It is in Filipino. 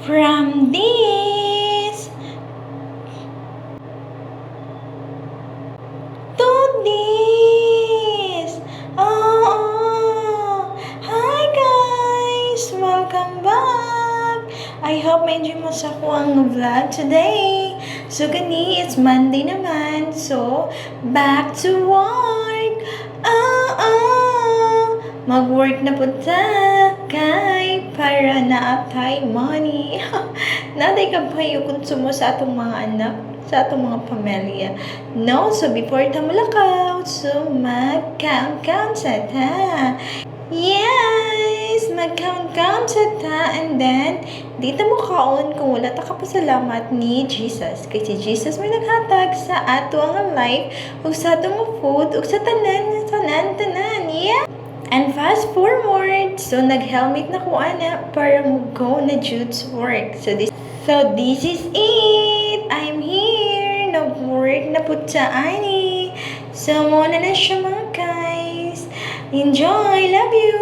from this to this. Oh, hi guys! Welcome back! I hope medyo masako ang vlog today. So, gani, it's Monday naman. So, back to work. Mag-work na po ta kay para naatay money. Naday ka pa yung konsumo sa atong mga anak, sa atong mga pamilya. No, so before ta mulakaw, so mag-count-count sa ta. Yes! Mag-count-count sa ta, and then dito mo kaon kung wala ta kapasalamat ni Jesus. Kasi Jesus may naghatag sa ato ang life, ug sa atong food, ug sa tanan. Yeah! And fast forward, so nag-helmet na ko ana para mo-go na Jude's work. So this is it. I'm here. Nag-work na po sa ani. So muna na siya mga guys. Enjoy. Love you.